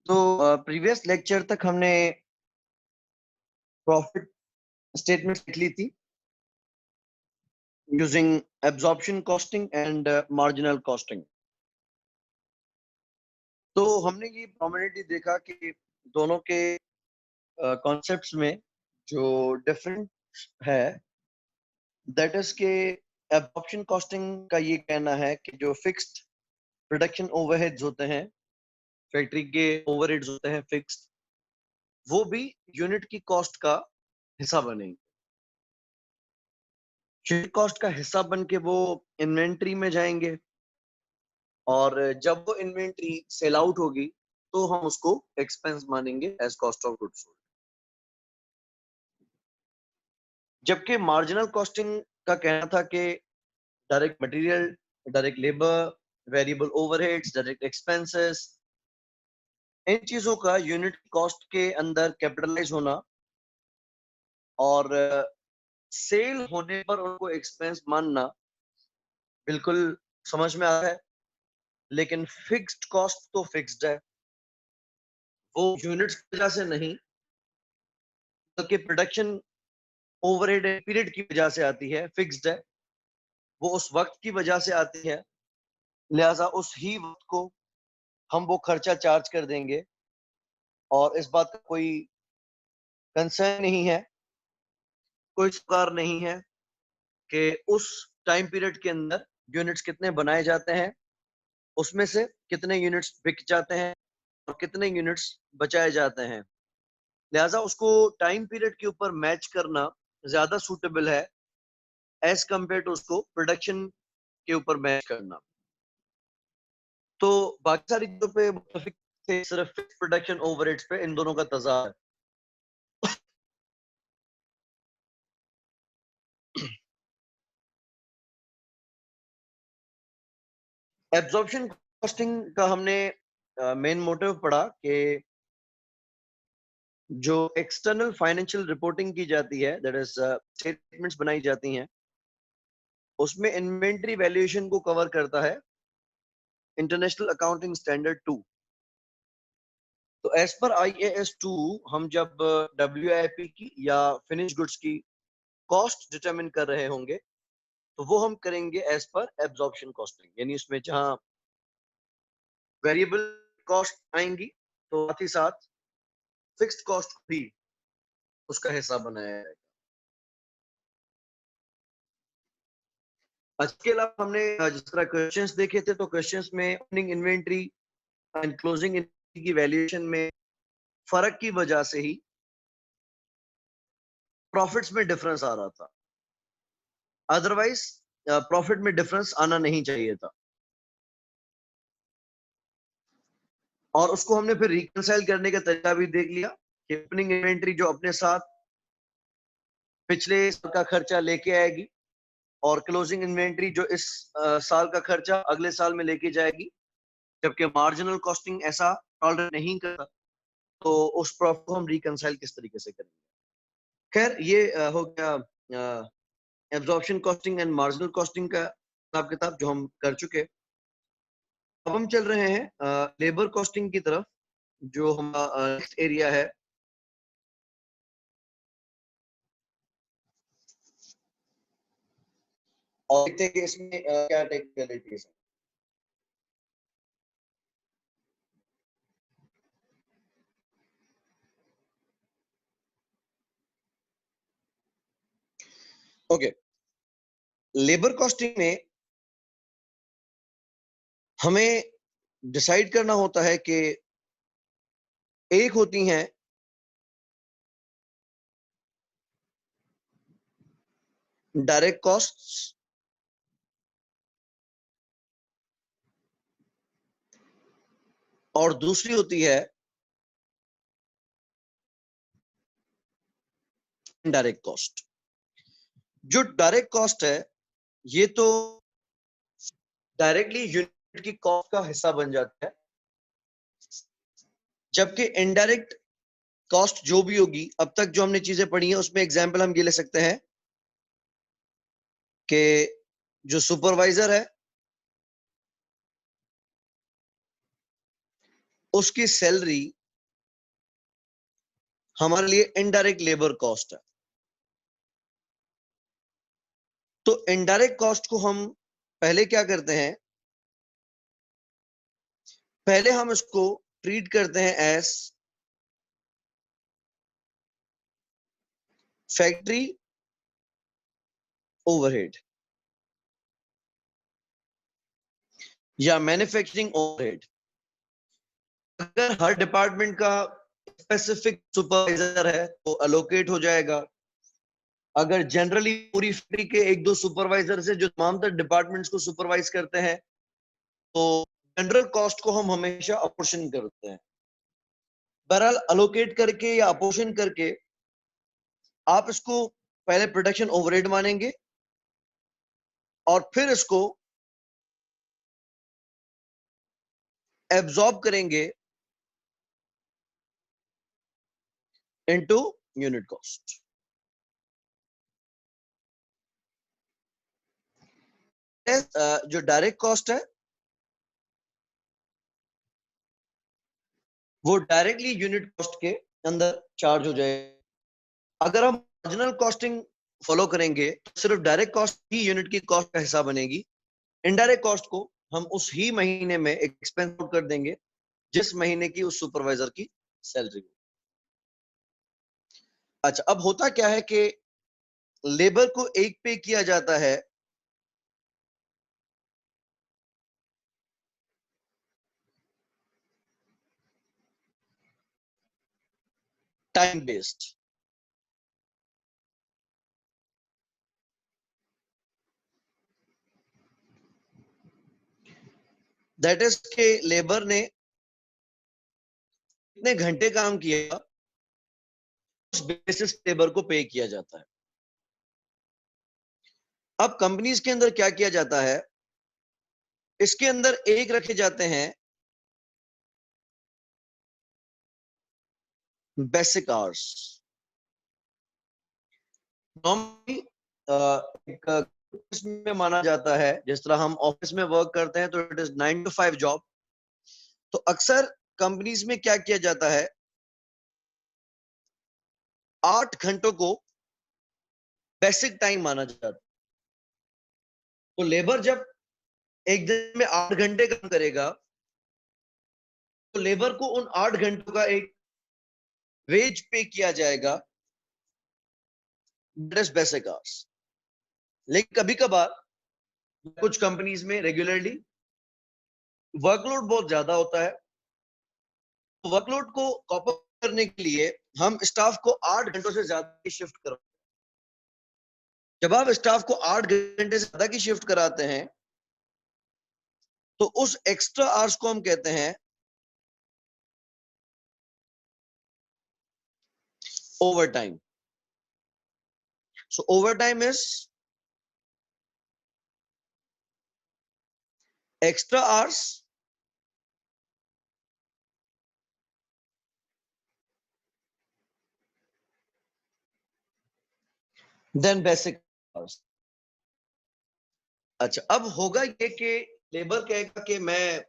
तो previous lecture तक हमने प्रॉफिट स्टेटमेंट लिख ली थी using absorption costing and marginal costing. तो हमने ये प्रोमिनेंटली देखा कि दोनों के कॉन्सेप्ट्स में जो डिफरेंट है दैट इज के एब्जॉर्प्शन कॉस्टिंग का ये कहना है कि जो फिक्स्ड प्रोडक्शन ओवरहेड्स होते हैं, फैक्ट्री के ओवरहेड्स होते हैं फिक्स्ड, वो भी यूनिट की कॉस्ट का हिस्सा बनेंगे। यूनिट कॉस्ट का हिस्सा बन के वो इन्वेंट्री में जाएंगे और जब वो इन्वेंट्री सेल आउट होगी तो हम उसको एक्सपेंस मानेंगे as cost of goods sold. जबकि मार्जिनल कॉस्टिंग का कहना था कि direct material, direct labour, variable overheads, direct expenses, इन चीजों का यूनिट कॉस्ट के अंदर कैपिटलाइज होना और सेल होने पर उनको एक्सपेंस मानना बिल्कुल समझ में आता है। लेकिन फिक्स्ड कॉस्ट तो फिक्स्ड है, वो यूनिट्स की वजह से नहीं बल्कि प्रोडक्शन ओवरहेड पीरियड की वजह से आती है। फिक्स्ड है, वो उस वक्त की वजह से आती है, लिहाजा उस ही वक्त को हम वो खर्चा चार्ज कर देंगे और इस बात का कोई कंसर्न नहीं है, कोई सुकार नहीं है कि उस टाइम पीरियड के अंदर यूनिट्स कितने बनाए जाते हैं, उसमें से कितने यूनिट्स बिक जाते हैं और कितने यूनिट्स बचाए जाते हैं। लिहाजा उसको टाइम पीरियड के ऊपर मैच करना ज्यादा सूटेबल है एज कंपेयर टू उसको प्रोडक्शन के ऊपर मैच करना। तो बाकी सारी चीजों पे मुत्तफिक थे, सिर्फ फिक्स प्रोडक्शन ओवरहेड्स पे इन दोनों का तजाद है। एब्जॉर्प्शन कॉस्टिंग का हमने मेन मोटिव पढ़ा कि जो एक्सटर्नल फाइनेंशियल रिपोर्टिंग की जाती है, दैट इज स्टेटमेंट्स बनाई जाती हैं, उसमें इन्वेंट्री वैल्यूएशन को कवर करता है इंटरनेशनल अकाउंटिंग स्टैंडर्ड 2। तो एज पर IAS 2 हम जब WIP की या फिनिश गुड्स की कॉस्ट डिटरमिन कर रहे होंगे तो वो हम करेंगे एज पर एब्जॉर्प्शन कॉस्टिंग, यानी उसमें जहां वेरिएबल कॉस्ट आएंगी तो साथ ही साथ फिक्स्ड कॉस्ट भी उसका हिस्सा बनाया जाएगा। इसके अलावा हमने जिस तरह क्वेश्चंस देखे थे, तो क्वेश्चंस में opening inventory and closing inventory की वैल्यूएशन में फर्क की वजह से ही प्रॉफिट्स में डिफरेंस आ रहा था, अदरवाइज प्रॉफिट में डिफरेंस आना नहीं चाहिए था। और उसको हमने फिर रिकंसाइल करने का तरीका भी देख लिया कि ओपनिंग इन्वेंट्री जो अपने साथ पिछले साल का खर्चा लेके आएगी और क्लोजिंग इन्वेंट्री जो इस साल का खर्चा अगले साल में लेके जाएगी, जबकि मार्जिनल कॉस्टिंग ऐसा टॉलरेट नहीं करता। तो उस प्रॉफिट को हम रिकंसाइल किस तरीके से करेंगे। खैर ये हो गया absorption costing and marginal costing का हिसाब किताब जो हम कर चुके। अब हम चल रहे हैं लेबर कॉस्टिंग की तरफ, जो हमारा नेक्स्ट एरिया है। और देखते हैं कि इसमें क्या टेक्निकलिटीज है। ओके, लेबर कॉस्टिंग में हमें डिसाइड करना होता है कि एक होती हैं डायरेक्ट कॉस्ट्स और दूसरी होती है इनडायरेक्ट कॉस्ट। जो डायरेक्ट कॉस्ट है ये तो डायरेक्टली यूनिट की कॉस्ट का हिस्सा बन जाता है, जबकि इनडायरेक्ट कॉस्ट जो भी होगी, अब तक जो हमने चीजें पढ़ी हैं उसमें एग्जांपल हम ये ले सकते हैं कि जो सुपरवाइजर है उसकी सैलरी हमारे लिए इनडायरेक्ट लेबर कॉस्ट है। तो इनडायरेक्ट कॉस्ट को हम पहले क्या करते हैं, पहले हम इसको ट्रीट करते हैं एज फैक्ट्री ओवरहेड या मैन्युफैक्चरिंग ओवरहेड। अगर हर डिपार्टमेंट का स्पेसिफिक सुपरवाइजर है तो अलोकेट हो जाएगा। अगर जनरली पूरी फैक्ट्री के एक दो सुपरवाइजर से जो तमाम तर डिपार्टमेंट्स को सुपरवाइज करते हैं, तो जनरल कॉस्ट को हम हमेशा अपोर्शन करते हैं। बहरहाल अलोकेट करके या अपोर्शन करके आप इसको पहले प्रोडक्शन ओवरहेड मानेंगे और फिर इसको एब्जॉर्ब करेंगे इनटू यूनिट कॉस्ट। जो डायरेक्ट कॉस्ट है वो डायरेक्टली यूनिट कॉस्ट के अंदर चार्ज हो जाएगा। अगर हम मार्जिनल कॉस्टिंग फॉलो करेंगे तो सिर्फ डायरेक्ट कॉस्ट ही यूनिट की कॉस्ट का हिस्सा बनेगी। इनडायरेक्ट कॉस्ट को हम उस ही महीने में एक्सपेंस आउट कर देंगे जिस महीने की उस सुपरवाइजर की सैलरी। अच्छा, अब होता क्या है कि लेबर को एक पे किया जाता है टाइम बेस्ड। दैट इज के लेबर ने कितने घंटे काम किया उस बेसिस लेबर को पे किया जाता है। अब कंपनीज के अंदर क्या किया जाता है, इसके अंदर एक रखे जाते हैं बेसिक आवर्स। नॉर्मली एक में माना जाता है, जिस तरह हम ऑफिस में वर्क करते हैं तो इट इज 9 to 5 जॉब। तो अक्सर कंपनीज में क्या किया जाता है, 8 घंटों को बेसिक टाइम माना जाता है। तो लेबर जब एक दिन में 8 घंटे काम करेगा तो लेबर को उन 8 घंटों का एक वेज पे किया जाएगा, दैट इज बेसिक आवर्स। लेकिन कभी कभार कुछ कंपनीज में रेगुलरली वर्कलोड बहुत ज्यादा होता है, तो वर्कलोड को कॉप अप करने के लिए हम स्टाफ को 8 घंटों से ज्यादा की शिफ्ट कर। जब आप स्टाफ को 8 घंटे से ज्यादा की शिफ्ट कराते हैं तो उस एक्स्ट्रा आवर्स को हम कहते हैं overtime. So overtime is extra hours than basic hours. अच्छा, अब होगा ये कि लेबर कहेगा कि मैं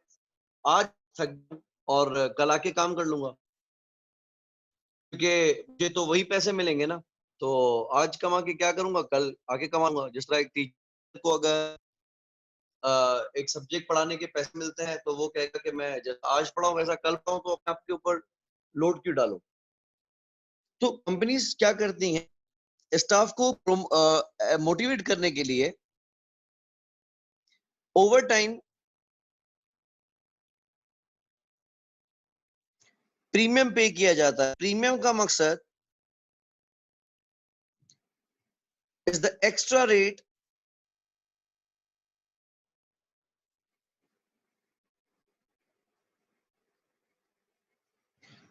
आज थक गया और कल आके काम कर लूंगा, क्योंकि मुझे तो वही पैसे मिलेंगे ना, तो आज कमा के क्या करूंगा, कल आके कमाऊंगा। जिस तरह एक टीचर को अगर एक सब्जेक्ट पढ़ाने के पैसे मिलते हैं तो वो कहेगा कि मैं जैसा आज पढ़ाऊं वैसा कल पढ़ाऊं, तो अपने आपके ऊपर लोड क्यों डालो। तो कंपनीज क्या करती हैं, स्टाफ को मोटिवेट करने के लिए ओवर टाइम प्रीमियम पे किया जाता है। प्रीमियम का मकसद इज द एक्स्ट्रा रेट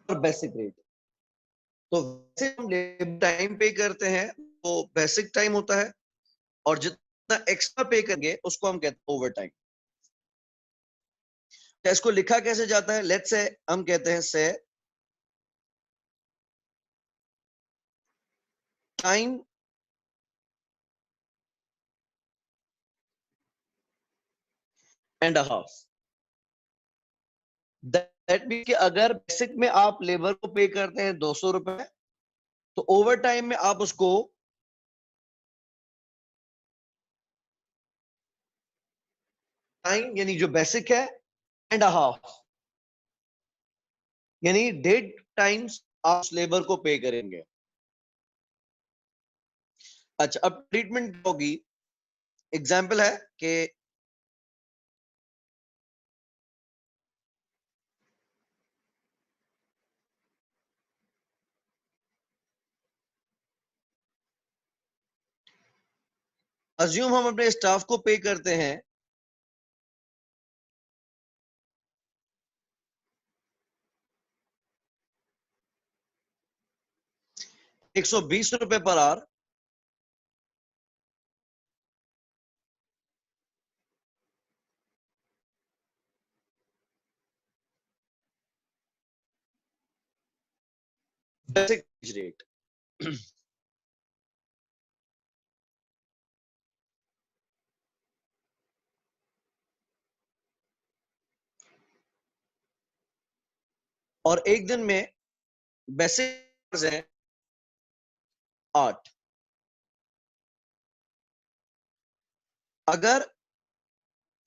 और बेसिक रेट। तो वैसे हम टाइम पे करते हैं वो बेसिक टाइम होता है, और जितना एक्स्ट्रा पे करेंगे उसको हम कहते हैं ओवर टाइम। इसको लिखा कैसे जाता है, लेट्स से हम कहते हैं से time and half. That mean कि अगर बेसिक में आप लेबर को पे करते हैं 200 रुपए, तो ओवर टाइम में आप उसको टाइम यानी जो बेसिक है एंड अ हाफ यानी 1.5 टाइम्स आप उस लेबर को पे करेंगे। अच्छा, अब ट्रीटमेंट होगी। एग्जाम्पल है कि अज्यूम हम अपने स्टाफ को पे करते हैं 120 रुपए पर आवर। Basic rate. और एक दिन में बेसिक है 8। अगर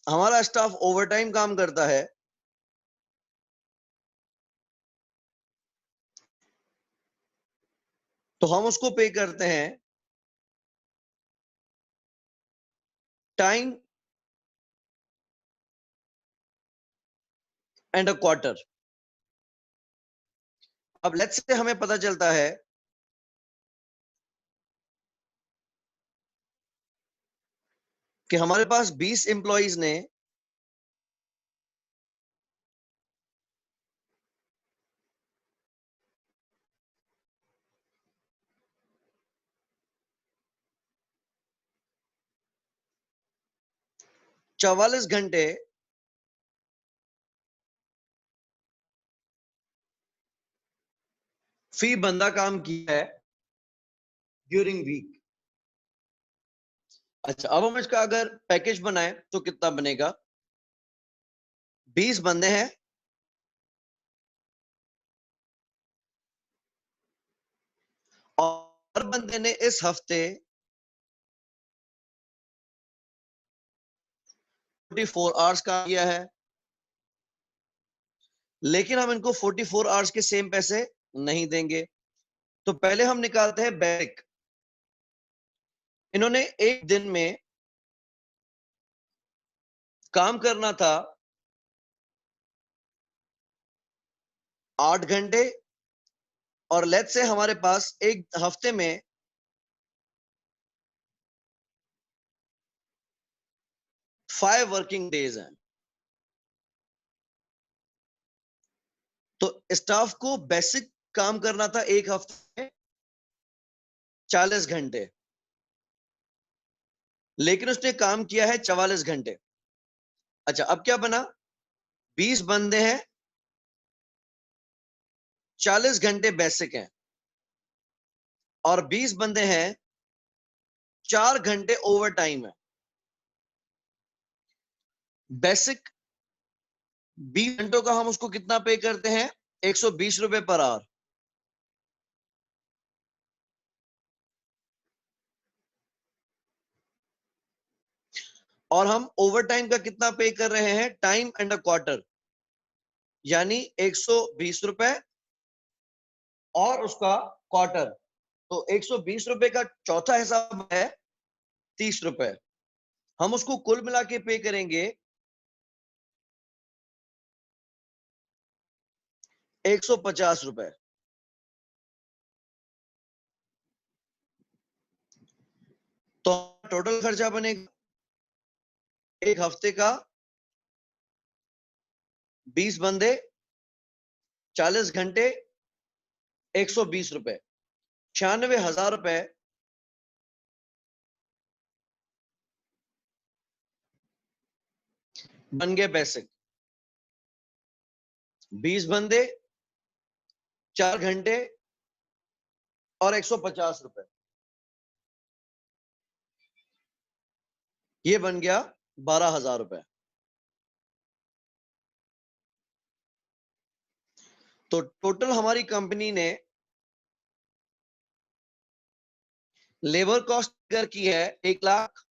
हमारा स्टाफ ओवरटाइम काम करता है तो हम उसको पे करते हैं टाइम एंड अ क्वार्टर। अब लेट्स से हमें पता चलता है कि हमारे पास 20 एम्प्लॉइज ने 44 घंटे फी बंदा काम किया है ड्यूरिंग वीक। अच्छा, अब हम इसका अगर पैकेज बनाए तो कितना बनेगा? 20 बंदे हैं और हर बंदे ने इस हफ्ते 44 आवर्स काम किया है, लेकिन हम इनको 44 आवर्स के सेम पैसे नहीं देंगे। तो पहले हम निकालते हैं बेसिक। इन्होंने एक दिन में काम करना था 8 घंटे, और लेट्स से हमारे पास एक हफ्ते में 5 वर्किंग डेज हैं। तो स्टाफ को बेसिक काम करना था एक हफ्ते में 40 घंटे, लेकिन उसने काम किया है 44 घंटे। अच्छा, अब क्या बना? 20 बंदे हैं, 40 घंटे बेसिक हैं, और 20 बंदे हैं, 4 घंटे ओवर टाइम है। बेसिक 20 घंटों का हम उसको कितना पे करते हैं? 120 रुपए पर आवर। और हम ओवर टाइम का कितना पे कर रहे हैं? टाइम एंड अ क्वार्टर, यानी 120 रुपए और उसका क्वार्टर। तो 120 रुपए का चौथा हिसाब है 30 रुपए। हम उसको कुल मिला के पे करेंगे 150 रुपए। तो टोटल खर्चा बनेगा एक हफ्ते का 20 बंदे, 40 घंटे, 120 रुपए, 96,000 रुपए बन गए बेसिक। 20 बंदे, 4 घंटे और 150 रुपए, ये बन गया 12,000 रुपए। तो टोटल हमारी कंपनी ने लेबर कॉस्ट अगर की है 1,00,000,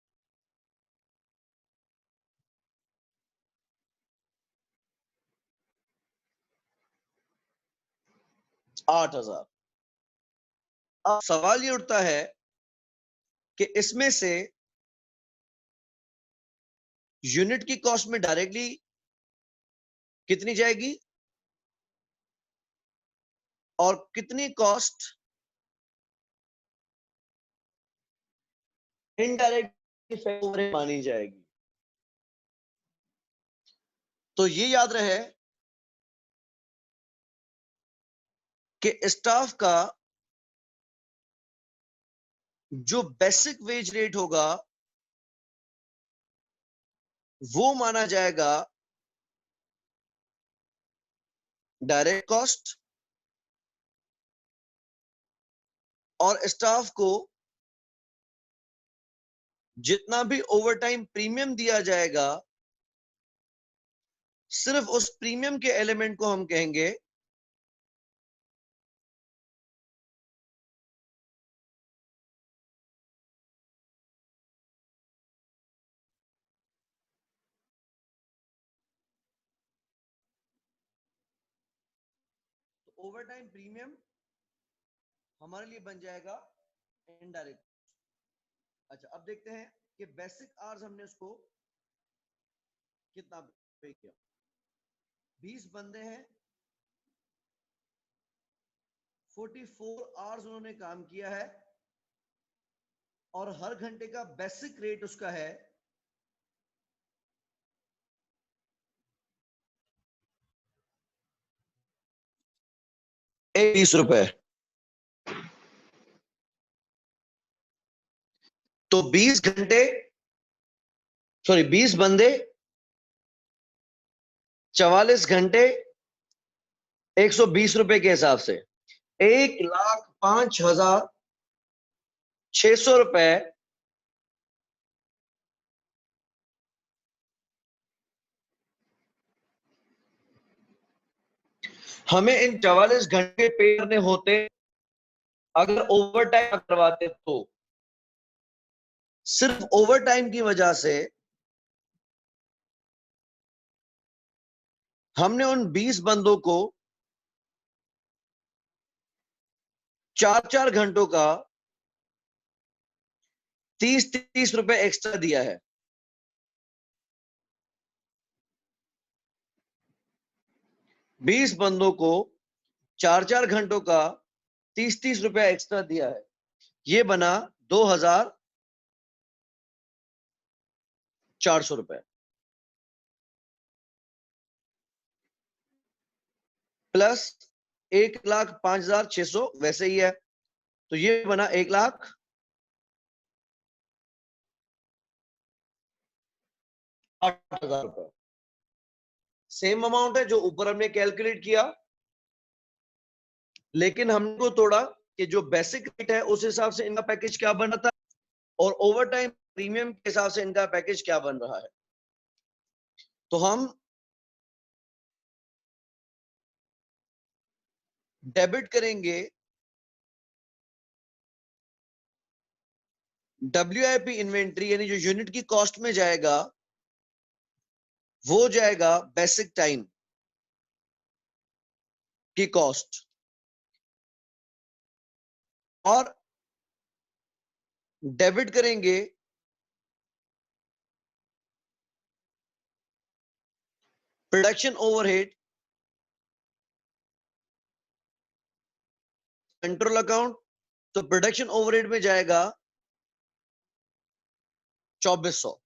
$8,000। अब सवाल ये उठता है कि इसमें से यूनिट की कॉस्ट में डायरेक्टली कितनी जाएगी और कितनी कॉस्ट इनडायरेक्ट इफेक्ट मानी जाएगी। तो ये याद रहे कि स्टाफ का जो बेसिक वेज रेट होगा वो माना जाएगा डायरेक्ट कॉस्ट, और स्टाफ को जितना भी ओवरटाइम प्रीमियम दिया जाएगा सिर्फ उस प्रीमियम के एलिमेंट को हम कहेंगे ओवरटाइम प्रीमियम हमारे लिए बन जाएगा इनडायरेक्ट। अच्छा, अब देखते हैं कि बेसिक आवर्स हमने उसको कितना पे किया। 20 बंदे हैं, 44 आवर्स उन्होंने काम किया है और हर घंटे का बेसिक रेट उसका है ₹20। तो 20 घंटे, सॉरी 20 बंदे, 44 घंटे, ₹120 के हिसाब से 1,05,600 हमें इन 44 घंटे पे करने होते अगर ओवर टाइम करवाते तो। सिर्फ ओवर टाइम की वजह से हमने उन 20 बंदों को 4-4 घंटों का 30-30 रुपए एक्स्ट्रा दिया है। 20 बंदों को 4-4 घंटों का 30-30 रुपया एक्स्ट्रा दिया है। ये बना 2,400 प्लस 1,05,600 वैसे ही है, तो ये बना 1,08,000। सेम अमाउंट है जो ऊपर हमने कैलकुलेट किया, लेकिन हमको तोड़ा कि जो बेसिक रेट है उस हिसाब से इनका पैकेज क्या बन रहा था और ओवर टाइम प्रीमियम के हिसाब से इनका पैकेज क्या बन रहा है। तो हम डेबिट करेंगे WIP इन्वेंट्री, यानी जो यूनिट की कॉस्ट में जाएगा वो जाएगा बेसिक टाइम की कॉस्ट, और डेबिट करेंगे प्रोडक्शन ओवरहेड कंट्रोल अकाउंट। तो प्रोडक्शन ओवरहेड में जाएगा 2,400,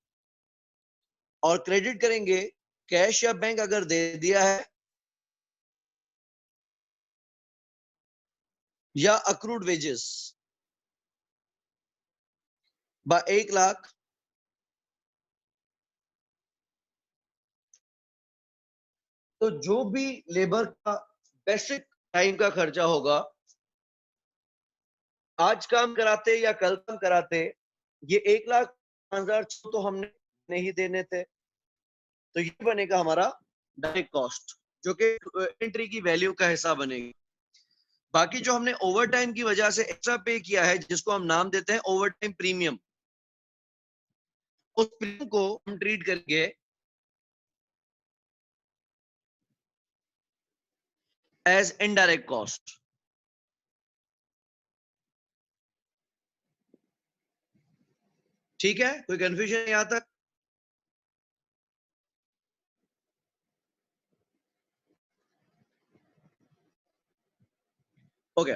और क्रेडिट करेंगे कैश या बैंक अगर दे दिया है या अक्रूड वेजेस बाय 1,00,000। तो जो भी लेबर का बेसिक टाइम का खर्चा होगा, आज काम कराते या कल काम कराते, ये 1,05,000 तो हमने नहीं देने थे, तो ये बनेगा हमारा डायरेक्ट कॉस्ट, जो कि इन्वेंट्री की वैल्यू का हिस्सा बनेगी। बाकी जो हमने ओवर टाइम की वजह से एक्स्ट्रा पे किया है, जिसको हम नाम देते हैं ओवर टाइम प्रीमियम, उस प्रीमियम को हम ट्रीट करेंगे एज इनडायरेक्ट कॉस्ट। ठीक है, कोई कंफ्यूजन यहां तक? ओके,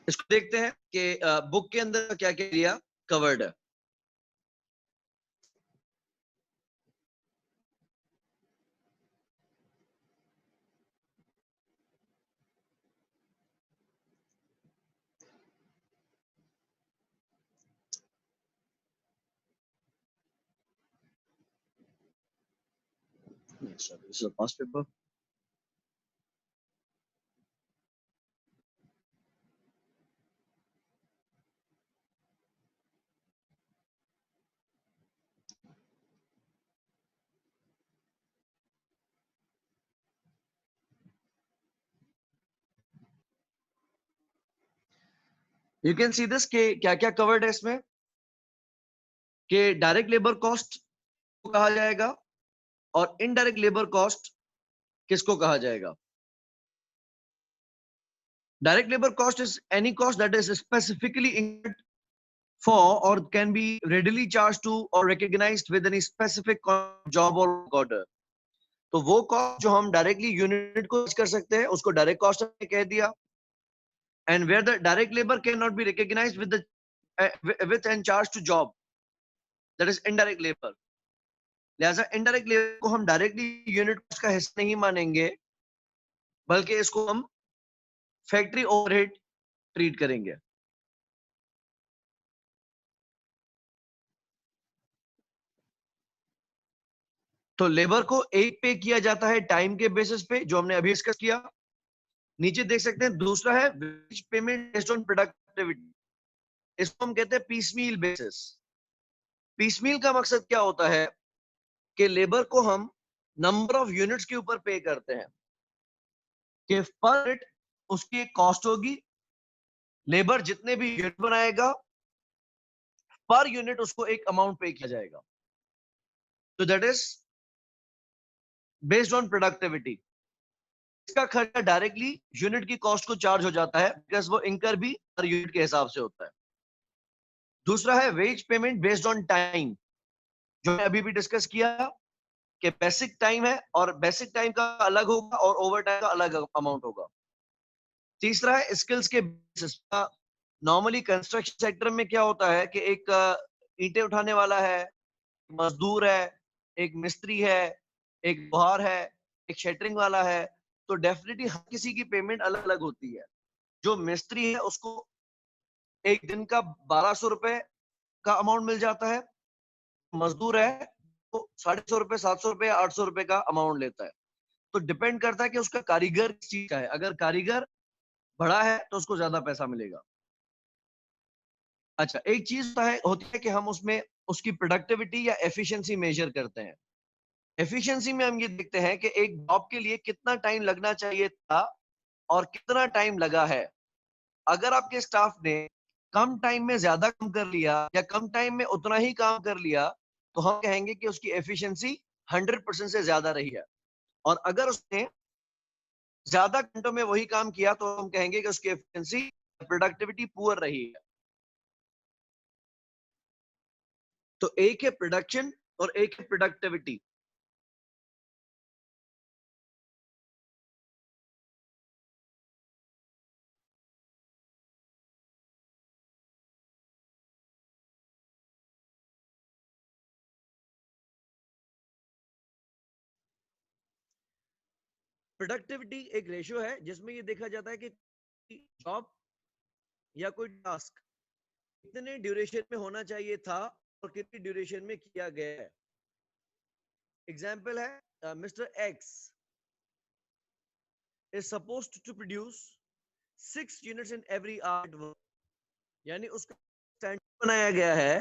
इसको देखते हैं कि बुक के अंदर क्या क्या एरिया कवर्ड है। Sorry, this is a past paper. You can see this के क्या क्या कवर्ड है इसमें, कि डायरेक्ट लेबर कॉस्ट को कहा जाएगा और इनडायरेक्ट लेबर कॉस्ट किसको कहा जाएगा। Direct labour cost is any cost that is specifically incurred for or can be readily charged to or recognized with any specific job or order। तो वो cost जो हम डायरेक्टली यूनिट को कर सकते हैं उसको डायरेक्ट कॉस्ट कह दिया। And where the direct labour can not be recognised with the with and charged to job, that is indirect labor। लिहाजा इनडायरेक्ट लेबर को हम डायरेक्टली यूनिट कॉस्ट का हिस्सा नहीं मानेंगे, बल्कि इसको हम फैक्ट्री ओवरहेड ट्रीट करेंगे। तो लेबर को एक पे किया जाता है टाइम के बेसिस पे, जो हमने अभी डिस्कस किया। नीचे देख सकते हैं दूसरा है wage payment based on productivity, इसको हम कहते हैं पीसमील बेसिस। पीसमील का मकसद क्या होता है कि लेबर को हम नंबर ऑफ यूनिट्स के ऊपर पे करते हैं, कि पर यूनिट उसकी एक कॉस्ट होगी, लेबर जितने भी यूनिट बनाएगा पर यूनिट उसको एक अमाउंट पे किया जाएगा। तो that is based on productivity. इसका खर्चा डायरेक्टली यूनिट की कॉस्ट को चार्ज हो जाता है, बिकॉज वो इंकर भी पर यूनिट के हिसाब से होता है। दूसरा है wage payment based on time, जो मैंने अभी भी डिस्कस किया कि बेसिक टाइम है और बेसिक टाइम का अलग होगा और ओवर टाइम का अलग अमाउंट होगा। तीसरा है स्किल्स के बेसिस। नॉर्मली कंस्ट्रक्शन सेक्टर में क्या होता है कि एक ईंटें उठाने वाला है, मजदूर है, एक मिस्त्री है, एक लोहार है, एक शटरिंग वाला है। तो डेफिनेटली हर किसी की पेमेंट अलग अलग होती है। जो मिस्त्री है उसको एक दिन का 1200 रुपए का अमाउंट मिल जाता है, मजदूर है तो 650 रुपए, 700 रुपए, 800 रुपए का अमाउंट लेता है। तो डिपेंड करता है कि उसका कारीगर किस चीज का है। अगर कारीगर बड़ा है तो उसको ज्यादा पैसा मिलेगा। अच्छा, एक चीज होती है कि हम उसमें उसकी प्रोडक्टिविटी या एफिशिएंसी मेजर करते हैं। एफिशिएंसी में हम ये देखते हैं कि एक जॉब के लिए कितना टाइम लगना चाहिए था और कितना टाइम लगा है। अगर आपके स्टाफ ने कम टाइम में ज्यादा काम कर लिया या कम टाइम में उतना ही काम कर लिया, तो हम कहेंगे कि उसकी एफिशिएंसी 100% से ज्यादा रही है। और अगर उसने ज्यादा घंटों में वही काम किया तो हम कहेंगे कि उसकी एफिशिएंसी प्रोडक्टिविटी पुअर रही है। तो एक है प्रोडक्शन और एक है प्रोडक्टिविटी। प्रोडक्टिविटी एक रेशियो है जिसमें ये देखा जाता है कि जॉब या कोई टास्क कितने ड्यूरेशन में होना चाहिए था और कितनी ड्यूरेशन में किया गया है। एग्जाम्पल है mister X is supposed to produce 6 units in every hour, यानी उसका स्टैंडर्ड बनाया गया है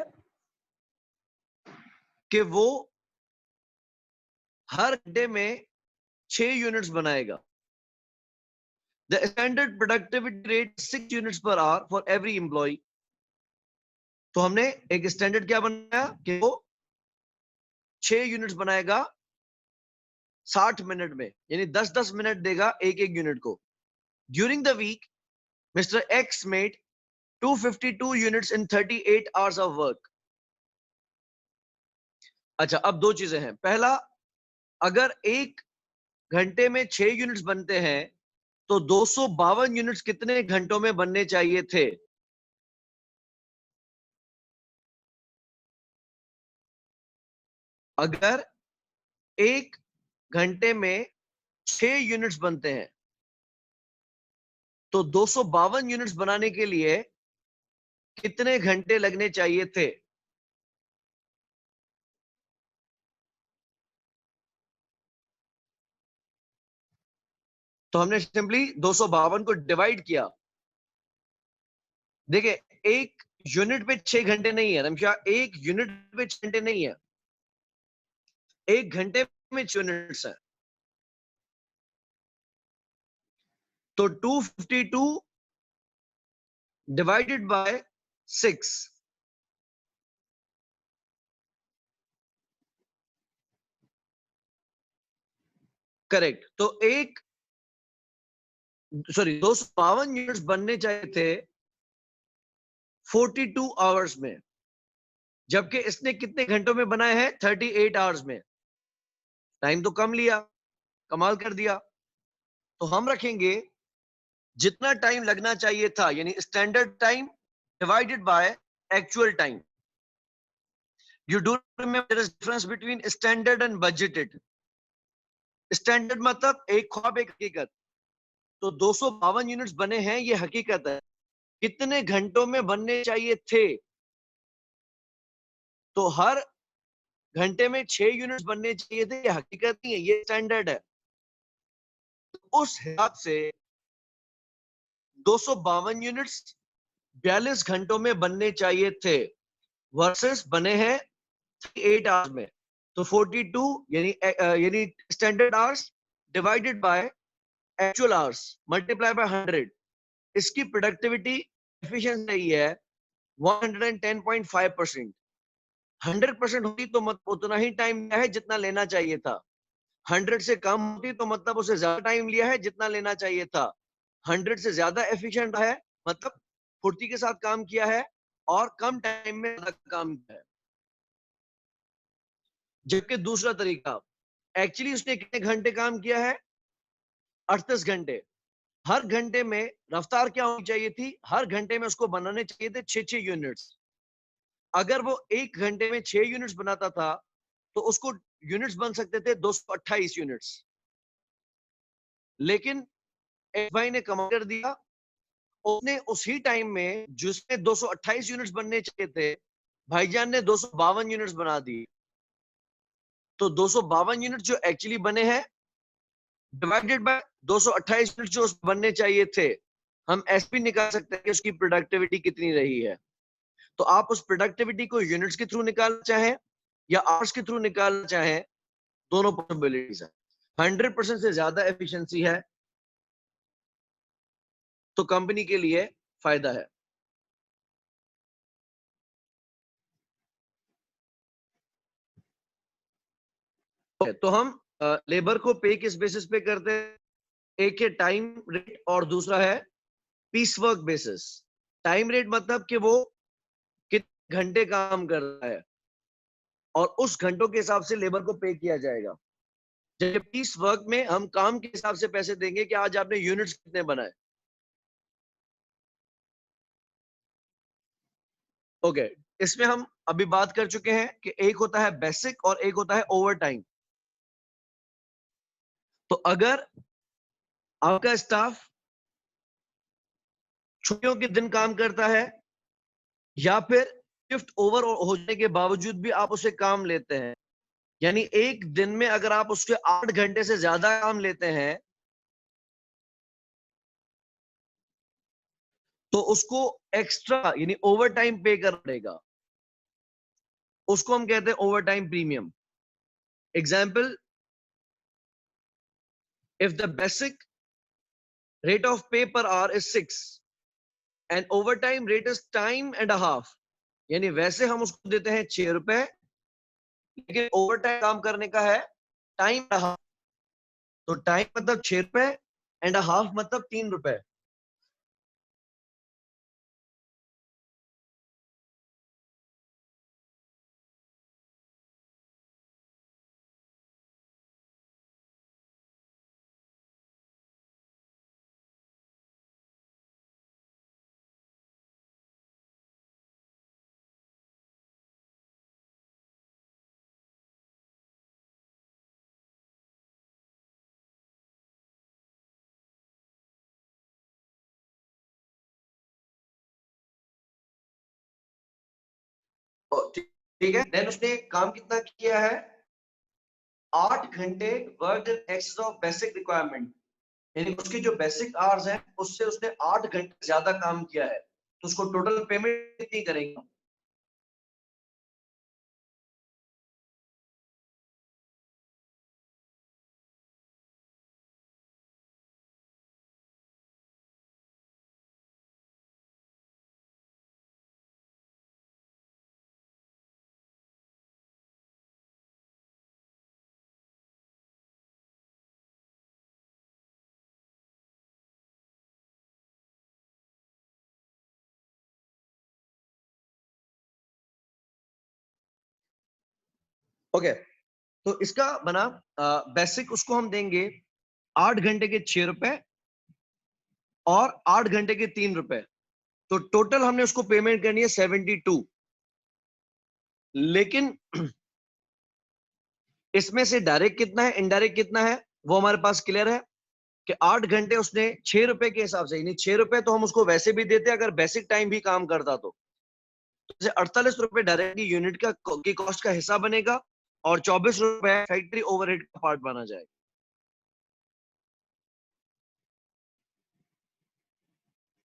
कि वो हर घंटे में 6 यूनिट्स बनाएगा। The standard productivity rate 6 units per hour for every employee. तो हमने एक स्टैंडर्ड क्या बनाया कि वो 6 यूनिट्स बनाएगा 60 मिनट में, यानी 10-10 मिनट देगा एक एक यूनिट को। During the week mister X made 252 units in 38 hours of work. अच्छा, अब दो चीजें हैं। पहला, अगर एक घंटे में 6 यूनिट्स बनते हैं तो 252 यूनिट्स कितने घंटों में बनने चाहिए थे? अगर एक घंटे में 6 यूनिट्स बनते हैं तो 252 यूनिट्स बनाने के लिए कितने घंटे लगने चाहिए थे? तो हमने सिंपली 252 को डिवाइड किया। देखिए, एक यूनिट पे 6 घंटे नहीं है रमशा, एक यूनिट पे 6 घंटे नहीं है, एक घंटे में 6 यूनिट्स है। तो 252 डिवाइडेड बाय 6, करेक्ट। तो एक, सॉरी, 252 यूनिट्स बनने चाहिए थे 42 आवर्स में, जबकि इसने कितने घंटों में बनाए हैं? 38 आवर्स में। टाइम तो कम लिया, कमाल कर दिया। तो हम रखेंगे जितना टाइम लगना चाहिए था, यानी standard time divided by actual time. You do remember there is difference between standard and budgeted. स्टैंडर्ड मतलब एक ख्वाब, एक हकीकत। तो 252 यूनिट्स बने हैं, ये हकीकत है। कितने घंटों में बनने चाहिए थे? तो हर घंटे में 6 यूनिट्स बनने चाहिए थे, ये हकीकत नहीं है, ये स्टैंडर्ड है। तो उस हिसाब से 252 यूनिट्स 42 घंटों में बनने चाहिए थे, वर्सेस बने हैं 8 आवर्स में। तो 42 यानी standard hours divided by actual hours multiply by 100। इसकी प्रोडक्टिविटी एफिशिएंसी रही है 110.5%। 100% होती तो उतना ही टाइम लिया है जितना लेना चाहिए था। 100 से कम होती तो मतलब उसे ज्यादा टाइम लिया है जितना लेना चाहिए था। 100 से ज्यादा एफिशिएंट है, मतलब फुर्ती के साथ काम किया है और कम टाइम में ज्यादा काम किया है। जबकि दूसरा तरीका, एक्चुअली उसने कितने घंटे काम किया है? 38 घंटे। हर घंटे में रफ्तार क्या होनी चाहिए थी? हर घंटे में उसको बनाने चाहिए थे 6-6 यूनिट्स। अगर वो एक घंटे में 6 यूनिट्स बनाता था तो उसको यूनिट्स बन सकते थे 228 यूनिट्स। लेकिन एस भाई ने कमाल कर दिया, उसने उसी टाइम में जिसमें 228 यूनिट्स बनने चाहिए थे, भाईजान ने 252 यूनिट्स बना दी। तो 252 यूनिट जो एक्चुअली बने हैं डिवाइडेड बाय 228 यूनिट जो बनने चाहिए थे, हम ऐसे भी निकाल सकते हैं कि उसकी प्रोडक्टिविटी कितनी रही है। तो आप उस प्रोडक्टिविटी को यूनिट्स के थ्रू निकालना चाहें या आवर्स के थ्रू निकालना चाहें, दोनों पॉसिबिलिटीज है। 100% से ज्यादा एफिशिएंसी है तो कंपनी के लिए फायदा है। तो हम लेबर को पे किस बेसिस पे करते हैं? एक है टाइम रेट और दूसरा है piece work basis. Time rate मतलब कि वो कितने घंटे काम कर रहा है और उस घंटों के हिसाब से लेबर को पे किया जाएगा। जैसे पीस वर्क में हम काम के हिसाब से पैसे देंगे कि आज आपने यूनिट्स कितने बनाए। ओके, इसमें हम अभी बात कर चुके हैं कि एक होता है बेसिक और एक होता है ओवर टाइम। तो अगर आपका स्टाफ छुट्टियों के दिन काम करता है या फिर शिफ्ट ओवर हो जाने के बावजूद भी आप उसे काम लेते हैं, यानी एक दिन में अगर आप उसके 8 घंटे से ज्यादा काम लेते हैं तो उसको एक्स्ट्रा यानी ओवर टाइम पे करना पड़ेगा। उसको हम कहते हैं over time premium. Example, if the basic rate of pay per hour is 6 and overtime rate is time and a half, यानी वैसे हम उसको देते हैं 6 रुपए, लेकिन ओवर टाइम काम करने का है टाइम एंड हाफ. तो टाइम मतलब 6 रुपए एंड हाफ मतलब 3 रुपए. ठीक है. देन उसने काम कितना किया है? 8 घंटे work in excess of basic requirement, यानी उसकी जो बेसिक आवर्स हैं उससे उसने 8 घंटे ज्यादा काम किया है, तो उसको टोटल पेमेंट कितनी करेंगे? ओके, तो इसका बना बेसिक उसको हम देंगे 8 घंटे के 6 रुपए और 8 घंटे के 3 रुपए, तो टोटल हमने उसको पेमेंट करनी है 72. लेकिन इसमें से डायरेक्ट कितना है, इनडायरेक्ट कितना है, वो हमारे पास क्लियर है कि 8 घंटे उसने 6 रुपए के हिसाब से, यानी 6 रुपए तो हम उसको वैसे भी देते अगर बेसिक टाइम भी काम करता तो. 48 रुपए डायरेक्टली यूनिट का की कॉस्ट का हिस्सा बनेगा और 24 रुपए फैक्ट्री ओवरहेड का पार्ट बना जाएगा.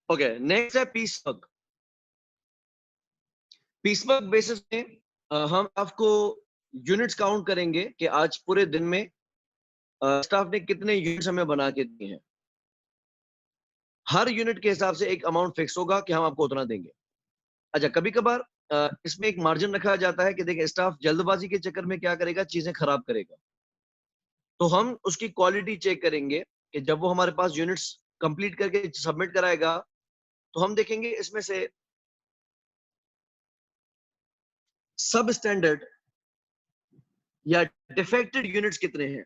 ओके, नेक्स्ट है piece work. Piece work basis में हम आपको यूनिट्स काउंट करेंगे कि आज पूरे दिन में स्टाफ ने कितने यूनिट्स हमें बना के दिए हैं. हर यूनिट के हिसाब से एक अमाउंट फिक्स होगा कि हम आपको उतना देंगे. अच्छा, कभी कभार इसमें एक मार्जिन रखा जाता है कि देखिए स्टाफ जल्दबाजी के चक्कर में क्या करेगा, चीजें खराब करेगा, तो हम उसकी क्वालिटी चेक करेंगे कि जब वो हमारे पास यूनिट्स कंप्लीट करके सबमिट कराएगा तो हम देखेंगे इसमें से सब स्टैंडर्ड या डिफेक्टेड यूनिट्स कितने हैं.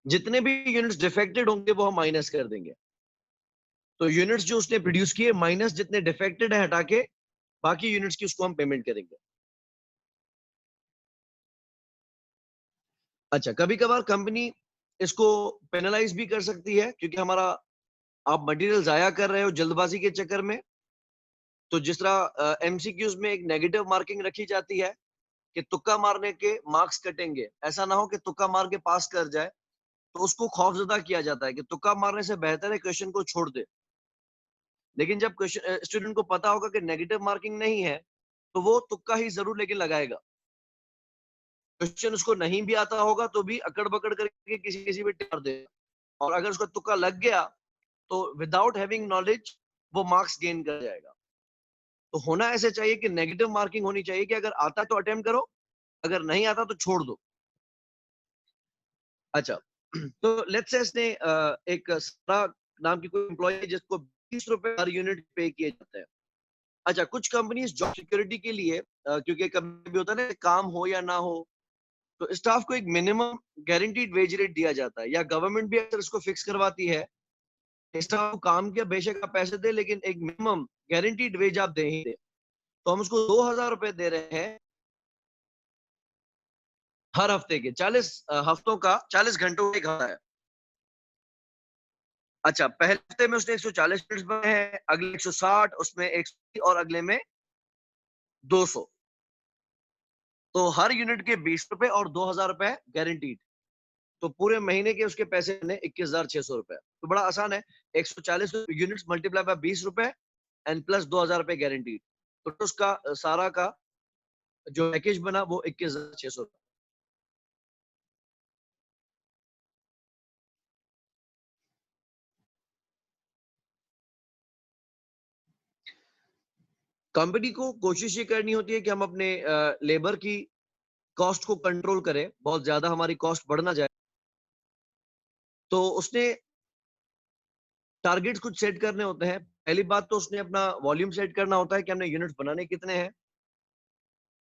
जितने भी यूनिट्स डिफेक्टेड होंगे वो हम माइनस कर देंगे. तो यूनिट्स जो उसने प्रोड्यूस किए माइनस जितने डिफेक्टेड है हटा के बाकी यूनिट्स की उसको हम पेमेंट करेंगे. अच्छा, कभी कभार कंपनी इसको पेनलाइज भी कर सकती है क्योंकि हमारा आप मटेरियल जाया कर रहे हो जल्दबाजी के चक्कर में. तो जिस तरह एमसीक्यूज में एक नेगेटिव मार्किंग रखी जाती है कि तुक्का मारने के मार्क्स कटेंगे, ऐसा ना हो कि तुक्का मार के पास कर जाए, तो उसको खौफजदा किया जाता है कि तुक्का मारने से बेहतर है क्वेश्चन को छोड़ दे. लेकिन जब क्वेश्चन स्टूडेंट को पता होगा कि नेगेटिव मार्किंग नहीं है तो वो तुक्का ही जरूर लेकिन लगाएगा. क्वेश्चन उसको नहीं भी आता होगा तो भी अकड़ बकड़ करके किसी किसी पे टिक देगा, और अगर उसका तुक्का लग गया तो विदाउट हैविंग नॉलेज वो मार्क्स गेन कर जाएगा. तो होना ऐसे चाहिए कि नेगेटिव मार्किंग होनी चाहिए कि अगर आता तो अटेम्प्ट करो, अगर नहीं आता तो छोड़ दो. अच्छा, तो लेट्स से इसने एक सारा नाम की कोई एम्प्लॉय जिसको 20 रुपए हर यूनिट पे किए जाते हैं. अच्छा, कुछ कंपनीज जॉब सिक्योरिटी के लिए क्योंकि कभी भी होता है ना काम हो या ना हो, तो स्टाफ को एक मिनिमम गारंटीड वेज रेट दिया जाता है, या गवर्नमेंट भी अक्सर इसको फिक्स करवाती है. स्टाफ को काम किया बेशक आप पैसे दे लेकिन एक मिनिमम गारंटीड वेज आप दे ही दे. तो हम उसको 2,000 रुपए दे रहे हैं हर हफ्ते के. 40 हफ्तों का 40 घंटों का एक हफ्ता है. अच्छा, पहले हफ्ते में उसने 140 यूनिट्स बनाए हैं, अगले 160, उसमें 100 और अगले में 200. तो हर यूनिट के 20 रुपए और 2,000 रुपए गारंटीड. तो पूरे महीने के उसके पैसे बने 21,600 रुपए. तो बड़ा आसान है, 140 यूनिट्स मल्टीप्लाई बाय 20 रुपए एंड प्लस 2,000 रुपए गारंटीड. तो उसका सारा का जो पैकेज बना वो 21,600। कंपनी को कोशिश ये करनी होती है कि हम अपने लेबर की कॉस्ट को कंट्रोल करें, बहुत ज्यादा हमारी कॉस्ट बढ़ ना जाए। तो उसने टारगेट्स कुछ सेट करने होते हैं। पहली बात तो उसने अपना वॉल्यूम सेट करना होता है कि हमने यूनिट्स बनाने कितने हैं,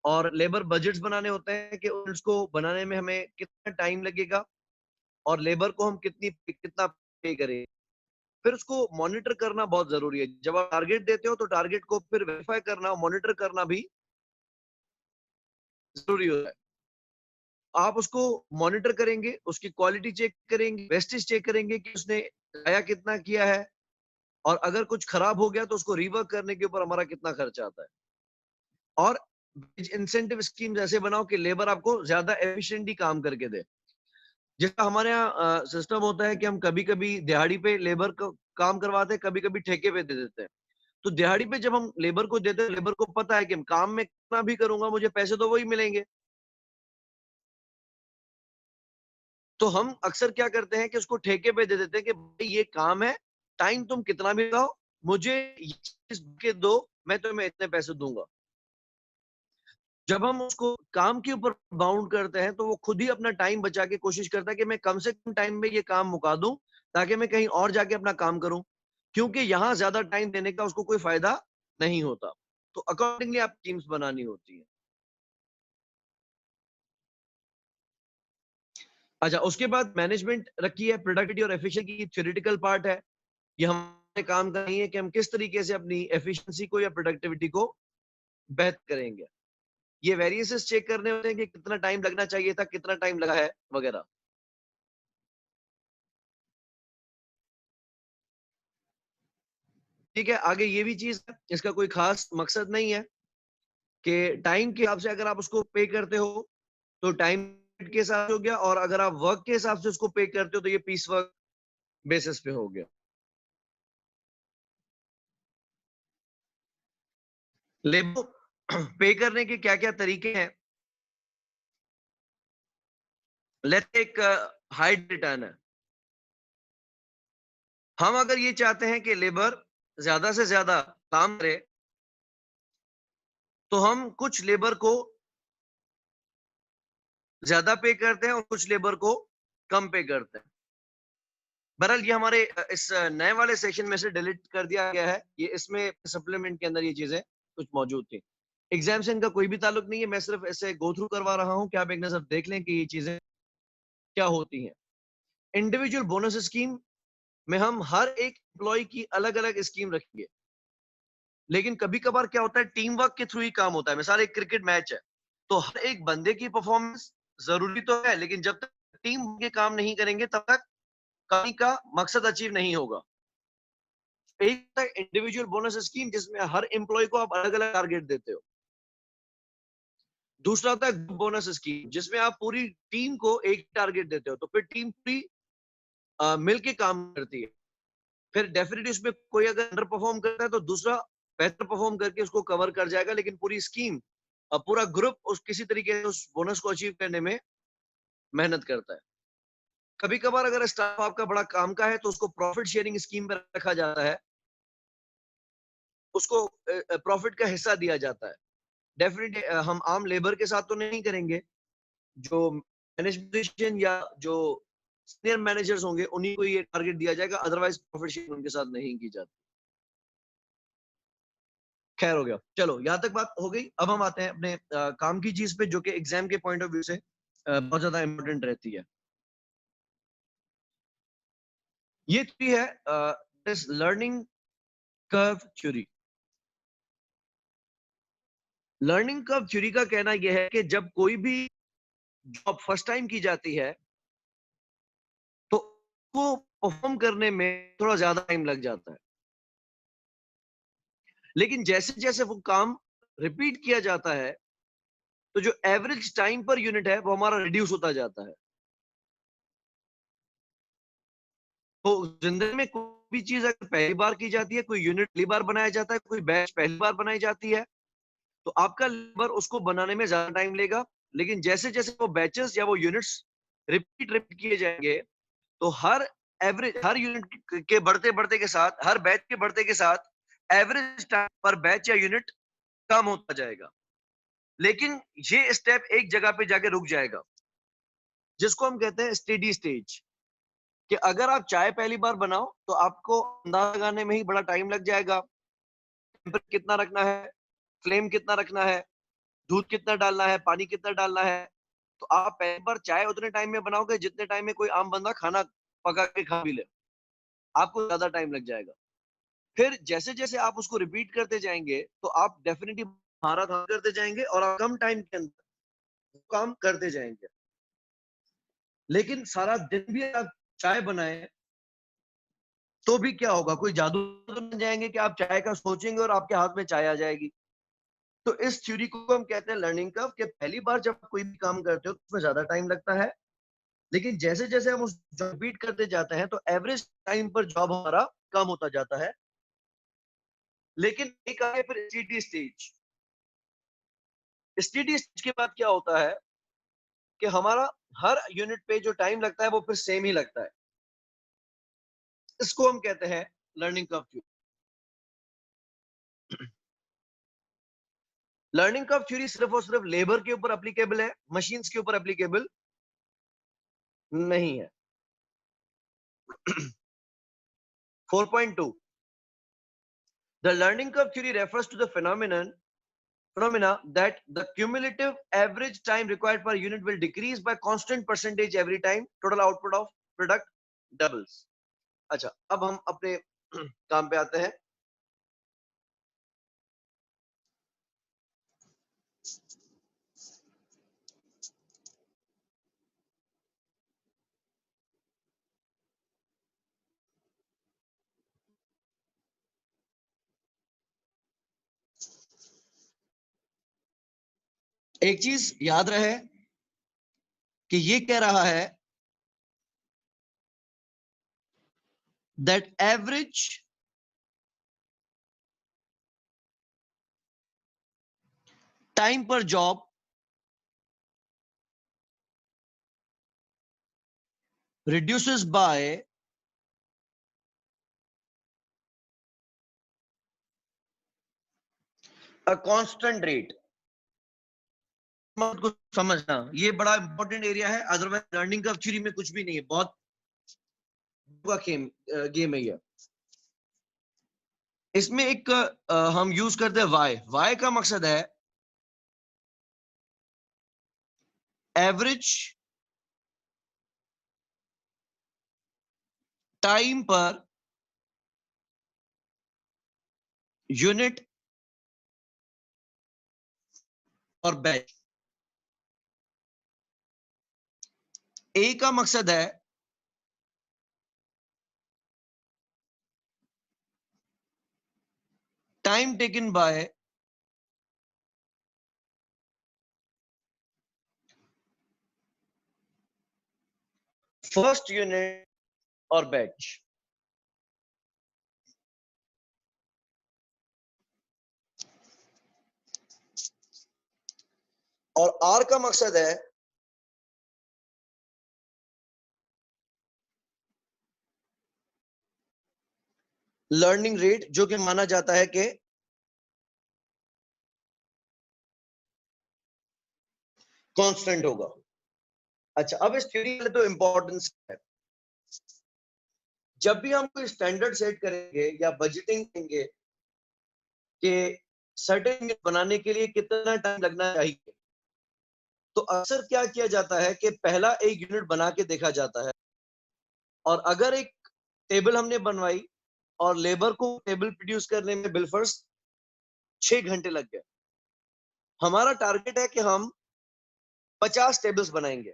और लेबर बजट्स बनाने होते हैं कि यूनिट्स को बनाने में हमें कितना टाइम लगेगा और लेबर को हम कितना पे करें। फिर उसको मॉनिटर करना बहुत जरूरी है। जब आप टारगेट देते हो तो टारगेट को फिर वेरीफाई करना और मॉनिटर करना भी जरूरी होता है। आप उसको मॉनिटर करेंगे, उसकी क्वालिटी चेक करेंगे, वेस्टेज चेक करेंगे कि उसने आया कितना किया है, और अगर कुछ खराब हो गया तो उसको रिवर्क करने के ऊपर हमारा कितना खर्चा आता है। और इंसेंटिव स्कीम ऐसे बनाओ कि लेबर आपको ज्यादा एफिशिएंटली काम करके दे। जैसा हमारे यहाँ सिस्टम होता है कि हम कभी कभी दिहाड़ी पे लेबर को काम करवाते हैं, कभी कभी ठेके पे दे देते हैं। तो दिहाड़ी पे जब हम लेबर को देते हैं, लेबर को पता है कि हम काम में कितना भी करूंगा मुझे पैसे तो वही मिलेंगे। तो हम अक्सर क्या करते हैं कि उसको ठेके पे दे देते हैं कि भाई ये काम है, टाइम तुम कितना भी लगाओ, मुझे ये चीज के दो, मैं तुम्हें इतने पैसे दूंगा। जब हम उसको काम के ऊपर बाउंड करते हैं तो वो खुद ही अपना टाइम बचा के कोशिश करता है कि मैं कम से कम टाइम में ये काम मुका दूं, ताकि मैं कहीं और जाके अपना काम करूं, क्योंकि यहाँ ज्यादा टाइम देने का उसको कोई फायदा नहीं होता। तो अकॉर्डिंगली आप टीम्स बनानी होती है। अच्छा, उसके बाद मैनेजमेंट रखी है, प्रोडक्टिविटी और एफिशिएंसी की थ्योरेटिकल पार्ट है। ये हमारे काम का नहीं है कि हम किस तरीके से अपनी एफिशिएंसी को या प्रोडक्टिविटी को बेहतर करेंगे। ये वेरिएंसेस चेक करने होते हैं कि कितना टाइम लगना चाहिए था, कितना टाइम लगा है वगैरह। ठीक है, आगे ये भी चीज है, इसका कोई खास मकसद नहीं है कि टाइम के हिसाब से अगर आप उसको पे करते हो तो टाइम के हिसाब से हो गया, और अगर आप वर्क के हिसाब से उसको पे करते हो तो ये पीस वर्क बेसिस पे हो गया। लेबर पे करने के क्या क्या तरीके हैं? लेट्स एक हाई रिटर्न है। हम अगर ये चाहते हैं कि लेबर ज्यादा से ज्यादा काम करे, तो हम कुछ लेबर को ज्यादा पे करते हैं और कुछ लेबर को कम पे करते हैं। बहरहाल ये हमारे इस नए वाले सेशन में से डिलीट कर दिया गया है। ये इसमें सप्लीमेंट के अंदर ये चीजें कुछ मौजूद थी। एग्जाम से इनका कोई भी ताल्लुक नहीं है, मैं सिर्फ ऐसे गो थ्रू करवा रहा हूँ कि आप एक नजर देख लें कि ये चीजें क्या होती हैं। इंडिविजुअल बोनस स्कीम में हम हर एक एम्प्लॉय की अलग अलग स्कीम रखेंगे, लेकिन कभी कभार क्या होता है, टीम वर्क के थ्रू ही काम होता है। मिसाल एक क्रिकेट मैच है, तो हर एक बंदे की परफॉर्मेंस जरूरी तो है, लेकिन जब तक टीम के काम नहीं करेंगे तब तक कहीं का मकसद अचीव नहीं होगा। एक इंडिविजुअल बोनस स्कीम जिसमें हर एम्प्लॉय को आप अलग अलग टारगेट देते हो। दूसरा होता है ग्रुप बोनस स्कीम, जिसमें आप पूरी टीम को एक टारगेट देते हो, तो फिर टीम पूरी मिलके काम करती है। फिर डेफिनेटली उसमें कोई अगर अंडर परफॉर्म करता है तो दूसरा बेहतर परफॉर्म करके उसको कवर कर जाएगा, लेकिन पूरी स्कीम, पूरा ग्रुप उस किसी तरीके से उस बोनस को अचीव करने में मेहनत करता है। कभी कभार अगर स्टाफ आपका बड़ा काम का है तो उसको प्रॉफिट शेयरिंग स्कीम में रखा जाता है, उसको प्रॉफिट का हिस्सा दिया जाता है। डेफिनेटली हम आम लेबर के साथ तो नहीं करेंगे। जो मैनेजमेंट या जो सीनियर मैनेजर्स होंगे उन्हीं को ये टारगेट दिया जाएगा, अदरवाइज प्रॉफिट शेयरिंग उनके साथ नहीं की जाती। खैर, हो गया, चलो यहाँ तक बात हो गई। अब हम आते हैं अपने काम की चीज पे, जो कि एग्जाम के पॉइंट ऑफ व्यू से बहुत ज्यादा इंपॉर्टेंट रहती है। ये थ्योरी है learning curve theory. Learning curve theory का कहना यह है कि जब कोई भी जॉब फर्स्ट टाइम की जाती है तो वो परफॉर्म करने में थोड़ा ज्यादा टाइम लग जाता है, लेकिन जैसे जैसे वो काम रिपीट किया जाता है तो जो एवरेज टाइम पर यूनिट है वो हमारा रिड्यूस होता जाता है। तो जिंदगी में कोई भी चीज अगर पहली बार की जाती है, कोई यूनिट पहली बार बनाया जाता है, कोई बैच पहली बार बनाई जाती है, तो आपका लेबर उसको बनाने में ज्यादा टाइम लेगा, लेकिन जैसे जैसे वो बैचेस या वो यूनिट्स रिपीट किए जाएंगे, तो हर यूनिट के बढ़ते बढ़ते के साथ, हर बैच के बढ़ते के साथ एवरेज टाइम पर बैच या यूनिट कम होता जाएगा। लेकिन ये स्टेप एक जगह पे जाके रुक जाएगा, जिसको हम कहते हैं स्टेडी स्टेज। कि अगर आप चाय पहली बार बनाओ तो आपको अंदाजा लगाने में ही बड़ा टाइम लग जाएगा, टेम्परेचर कितना रखना है, फ्लेम कितना रखना है, दूध कितना डालना है, पानी कितना डालना है। तो आप पहली बार चाय उतने टाइम में बनाओगे जितने टाइम में कोई आम बंदा खाना पका के खा भी ले, आपको ज्यादा टाइम लग जाएगा। फिर जैसे जैसे आप उसको रिपीट करते जाएंगे तो आप डेफिनेटली महारत हासिल करते जाएंगे और आप कम टाइम के अंदर काम करते जाएंगे। लेकिन सारा दिन भी आप चाय बनाए तो भी क्या होगा, कोई जादू तो बन जाएंगे कि आप चाय का सोचेंगे और आपके हाथ में चाय आ जाएगी। तो इस थ्योरी को हम कहते हैं लर्निंग कर्व, कि पहली बार जब कोई भी काम करते हो तो उसमें ज्यादा टाइम लगता है, लेकिन जैसे जैसे हम उस रिपीट करते जाते हैं तो एवरेज टाइम पर जॉब हमारा कम होता जाता है। लेकिन एक आगे फिर स्टेडी स्टेज। स्टेडी स्टेज के बाद क्या होता है कि हमारा हर यूनिट पे जो टाइम लगता है वो फिर सेम ही लगता है। इसको हम कहते हैं learning curve theory. Learning curve theory सिर्फ और सिर्फ लेबर के ऊपर एप्लीकेबल है, मशीन्स के ऊपर एप्लीकेबल नहीं है। 4.2 The learning curve theory refers to the phenomena that the cumulative average time required per unit will decrease by constant percentage every time total output of product doubles. अच्छा, अब हम अपने काम पे आते हैं। एक चीज याद रहे कि ये कह रहा है that average time per job reduces by a constant rate। मत कुछ समझना, ये बड़ा इंपॉर्टेंट एरिया है, अदरवाइज लर्निंग कर्व थ्योरी में कुछ भी नहीं है, बहुत गेम है ये। इसमें एक हम यूज करते हैं वाई का मकसद है एवरेज टाइम पर यूनिट और बैच। ए का मकसद है time taken by first unit और बैच। और आर का मकसद है लर्निंग रेट, जो कि माना जाता है कि कांस्टेंट होगा। अच्छा, अब इस थ्योरी में तो इंपॉर्टेंस है, जब भी हम कोई स्टैंडर्ड सेट करेंगे या बजटिंग देंगे कि सर्टेन यूनिट बनाने के लिए कितना टाइम लगना चाहिए, तो अक्सर क्या किया जाता है कि पहला एक यूनिट बना के देखा जाता है, और अगर एक टेबल हमने बनवाई और लेबर को टेबल प्रोड्यूस करने में बिलफर्स 6 घंटे लग गए, हमारा टारगेट है कि हम 50 टेबल्स बनाएंगे।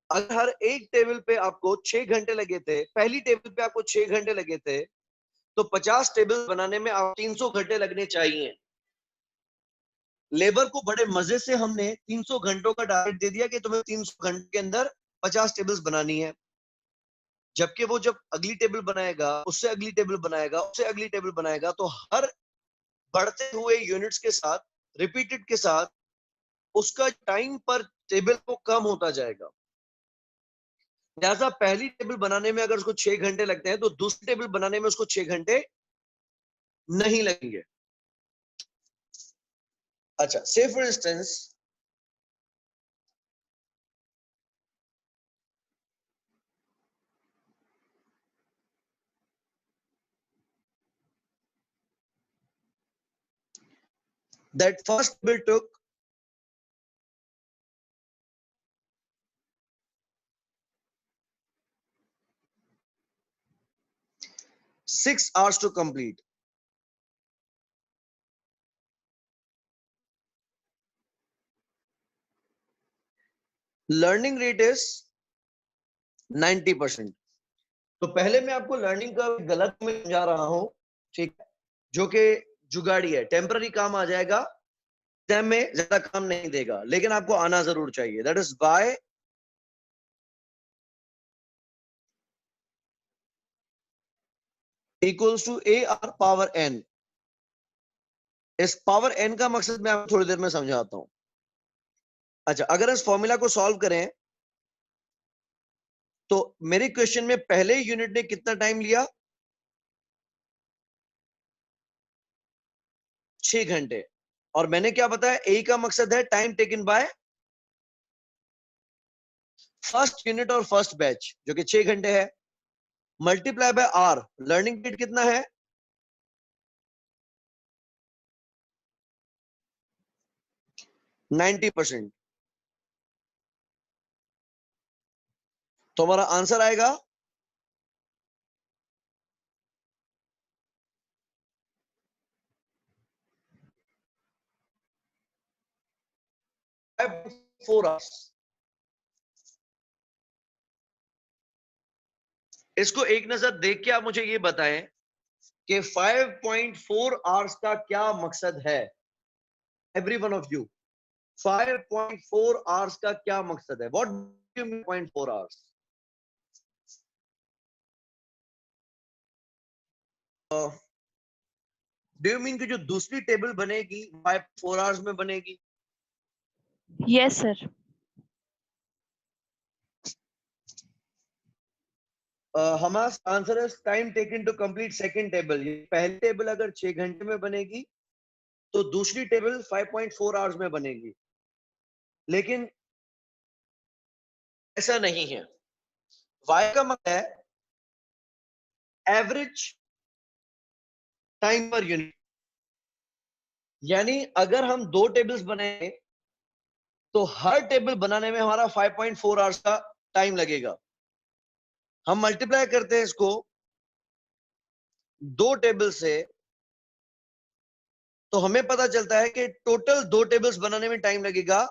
अगर हर एक टेबल पे आपको 6 घंटे लगे थे, पहली टेबल पे आपको 6 घंटे लगे थे, तो 50 टेबल बनाने में आप 300 घंटे लगने चाहिए। लेबर को बड़े मजे से हमने 300 घंटों का टारगेट दे दिया कि तुम्हें 300 घंटे के अंदर 50 टेबल्स बनानी है। जबकि वो जब अगली टेबल बनाएगा, उससे अगली टेबल बनाएगा, उससे अगली टेबल बनाएगा, तो हर बढ़ते हुए यूनिट्स के साथ, रिपीटेड के साथ, उसका टाइम पर टेबल को कम होता जाएगा। लिहाजा पहली टेबल बनाने में अगर उसको 6 घंटे लगते हैं तो दूसरी टेबल बनाने में उसको 6 घंटे नहीं लगेंगे। अच्छा, से for instance that first table took 6 hours to complete. Learning rate is 90%. तो पहले मैं आपको लर्निंग का गलत में समझा रहा हूं, ठीक है, जो कि जुगाड़ी है, टेम्पररी काम आ जाएगा, एग्जाम में ज्यादा काम नहीं देगा, लेकिन आपको आना जरूर चाहिए। That is y equals to a r power n. इस पावर एन का मकसद मैं आपको थोड़ी देर में समझाता हूं। अच्छा, अगर इस फॉर्मूला को सॉल्व करें तो मेरे क्वेश्चन में पहले यूनिट ने कितना टाइम लिया? 6 घंटे। और मैंने क्या बताया, ए का मकसद है time taken by first unit और फर्स्ट बैच, जो कि 6 घंटे है, multiply by r, learning rate कितना है? 90%। तो हमारा आंसर आएगा 4 आवर्स। इसको एक नजर देख के आप मुझे ये बताएं कि 5.4 आवर्स का क्या मकसद है? Every one of you, 5.4 hours का क्या मकसद है? What do you mean 0.4 hours? Do you mean कि जो दूसरी टेबल बनेगी 4 आवर्स में बनेगी? Yes sir. हमारा आंसर है time taken to complete second table. पहली टेबल अगर 6 घंटे में बनेगी तो दूसरी टेबल 5.4 आवर्स में बनेगी, लेकिन ऐसा नहीं है। वाई का मतलब है एवरेज टाइम पर यूनिट, यानी अगर हम 2 टेबल्स बनाएंगे तो हर टेबल बनाने में हमारा 5.4 आवर्स का टाइम लगेगा। हम मल्टीप्लाई करते हैं इसको 2 टेबल से तो हमें पता चलता है कि टोटल 2 टेबल्स बनाने में टाइम लगेगा,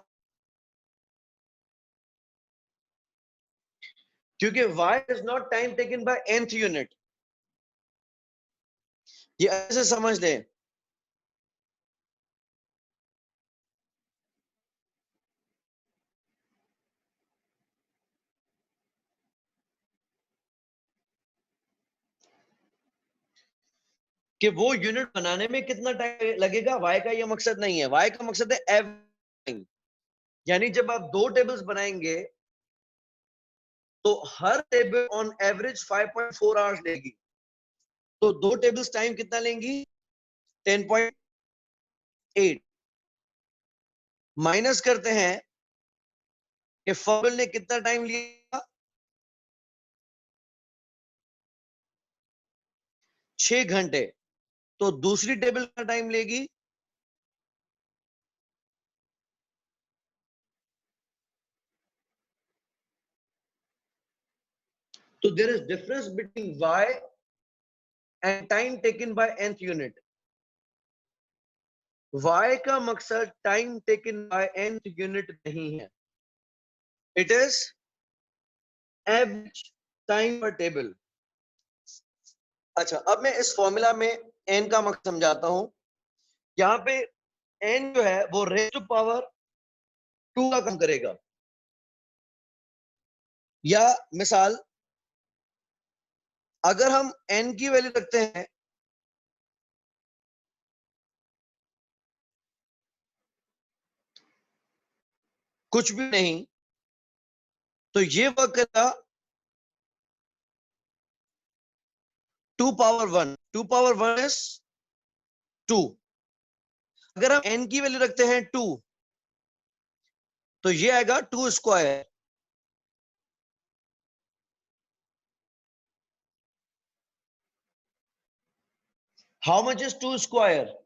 क्योंकि y is not time taken by nth unit. ये ऐसे समझ लें कि वो यूनिट बनाने में कितना टाइम लगेगा, y का ये मकसद नहीं है। y का मकसद है एवरेज, यानी जब आप 2 टेबल्स बनाएंगे तो हर टेबल ऑन एवरेज 5.4 आवर्स लेगी। तो 2 टेबल्स टाइम कितना लेंगी? 10.8। माइनस करते हैं कि फर्स्ट ने कितना टाइम लिया? 6 घंटे। तो दूसरी टेबल का टाइम लेगी? तो there is difference between y and time taken by nth unit. y का मकसद time taken by nth unit नहीं है, it is average time per table. अच्छा, अब मैं इस फॉर्मूला में n का मकसद समझाता हूं। यहां पे n जो है वो रेज़ टू पावर 2 का काम करेगा, या मिसाल अगर हम n की वैल्यू रखते हैं कुछ भी नहीं, तो ये वर्क करेगा 2 पावर 1, 2 पावर 1 इज 2। अगर हम n की वैल्यू रखते हैं 2, तो ये आएगा 2 square. How much is 2 square?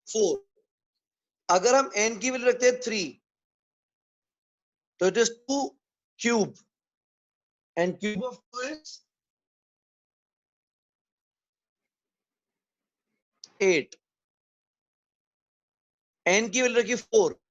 4। अगर हम n की वैल्यू रखते हैं 3, तो it is 2 cube, and cube of 2 is 8। n की वैल्यू रखी 4,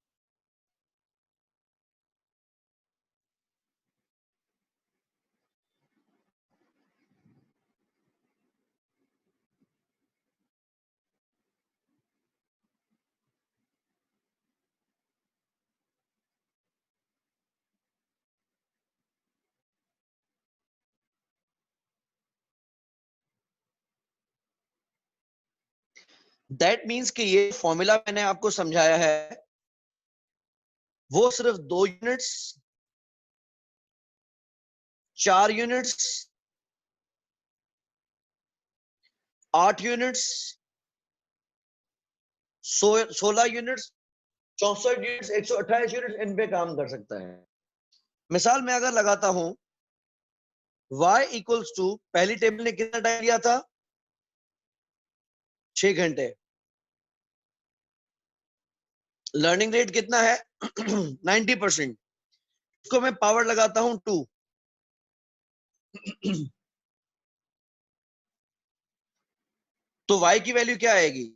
दैट मीन्स कि ये फॉर्मूला मैंने आपको समझाया है वो सिर्फ 2 units, 4 units, 8 units, 16 units, 64 units, 128 units in पे काम कर सकता है। मिसाल में अगर लगाता हूं y इक्वल्स टू, पहली टेबल ने कितना टाइम लिया था? 6 घंटे। लर्निंग रेट कितना है? 90%। इसको मैं पावर लगाता हूं 2, तो y की वैल्यू क्या आएगी?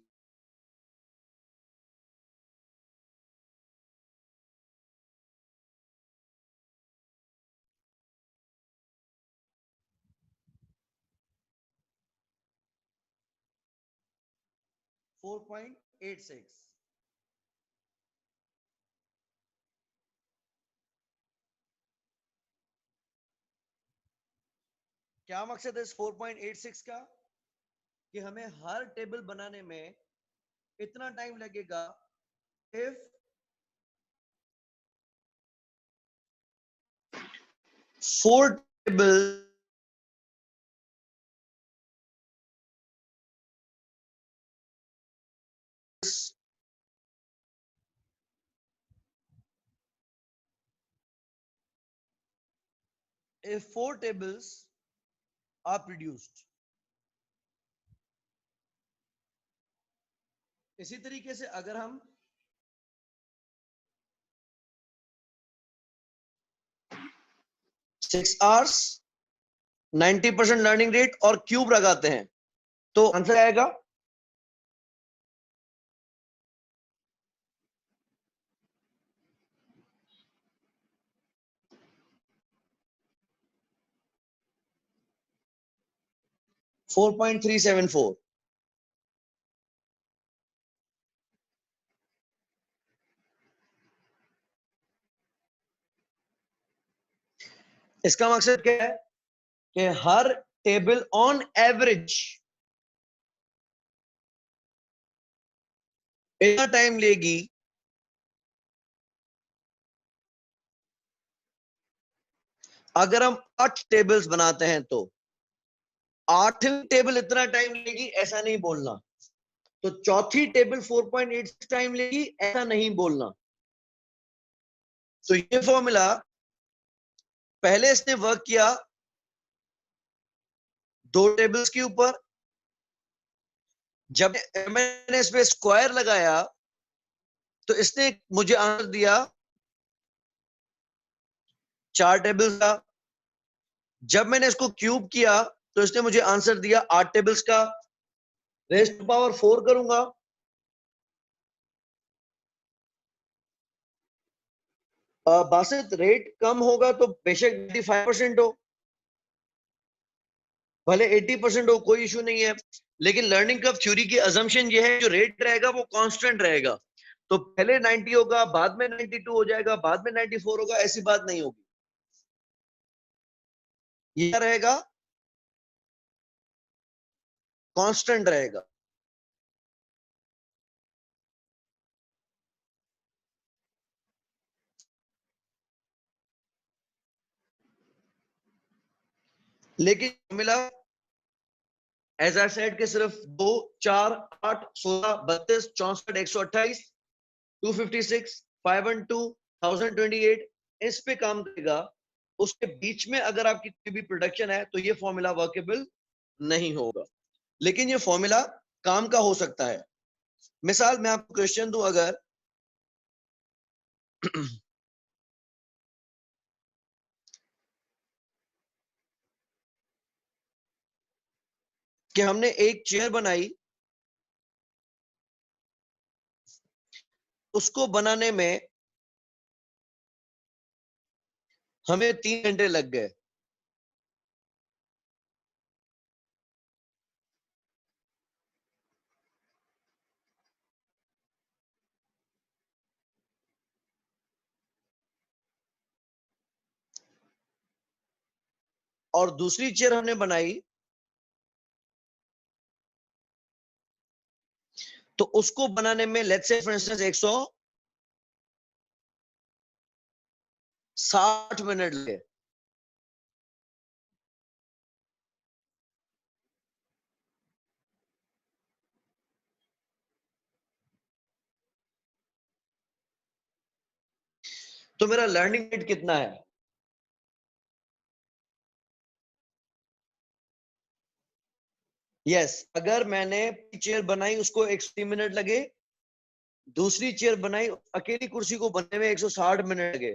4.86। क्या मकसद है इस 4.86 का? कि हमें हर टेबल बनाने में इतना टाइम लगेगा if 4 table if 4 tables are produced। इसी तरीके से अगर हम 6 आवर्स, 90% लर्निंग रेट और क्यूब लगाते हैं, तो आंसर आएगा 4.374। इसका मकसद क्या है कि हर टेबल ऑन एवरेज इतना टाइम लेगी अगर हम 8 टेबल्स बनाते हैं, तो 8वीं टेबल इतना टाइम लेगी ऐसा नहीं बोलना, तो चौथी टेबल 4.8 टाइम लेगी ऐसा नहीं बोलना। तो ये फॉर्मूला पहले इसने वर्क किया 2 टेबल्स के ऊपर, जब मैंने इस पे स्क्वायर लगाया तो इसने मुझे आंसर दिया 4 टेबल्स का। जब मैंने इसको क्यूब किया तो इसने मुझे आंसर दिया 8 टेबल्स का। रेज़ टू पावर 4 करूंगा, बासित रेट कम होगा तो बेशक 95% हो, भले 80% हो, कोई इशू नहीं है। लेकिन लर्निंग कर्व थ्योरी की अजम्पशन ये है जो रेट रहेगा वो कांस्टेंट रहेगा, तो पहले 90 होगा, बाद में 92 हो जाएगा, बाद में 94 होगा, ऐसी बात नहीं होगी। यह रहेगा कांस्टेंट रहेगा। लेकिन फॉर्मूला एज आई सेड के सिर्फ 2, 4, 8, 16, 32, 64, 128, 256, 512, 1028 इस पे काम करेगा। उसके बीच में अगर आपकी कोई भी प्रोडक्शन है तो ये फॉर्मूला वर्केबल नहीं होगा, लेकिन ये फॉर्मूला काम का हो सकता है। मिसाल मैं आपको क्वेश्चन दूं, अगर कि हमने एक चेयर बनाई, उसको बनाने में हमें 3 घंटे लग गए, और दूसरी चेयर हमने बनाई तो उसको बनाने में let's say for instance 160 minute लगे। तो मेरा लर्निंग रेट कितना है? यस, अगर मैंने चेयर बनाई उसको 180 मिनट लगे, दूसरी चेयर बनाई अकेली कुर्सी को बनने में 160 मिनट लगे,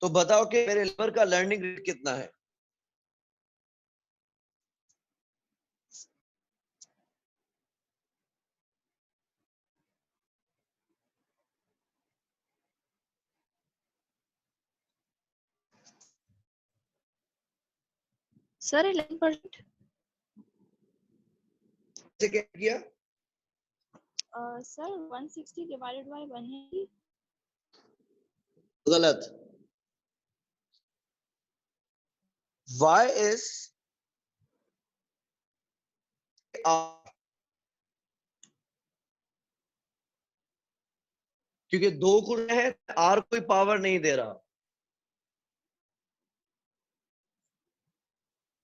तो बताओ कि मेरे लेबर का लर्निंग रेट कितना है? Sir, 11%. कैसे क्या किया? Sir, 160 divided by 180. गलत। y is r, क्योंकि दो कुर्सियां हैं, r कोई पावर नहीं दे रहा।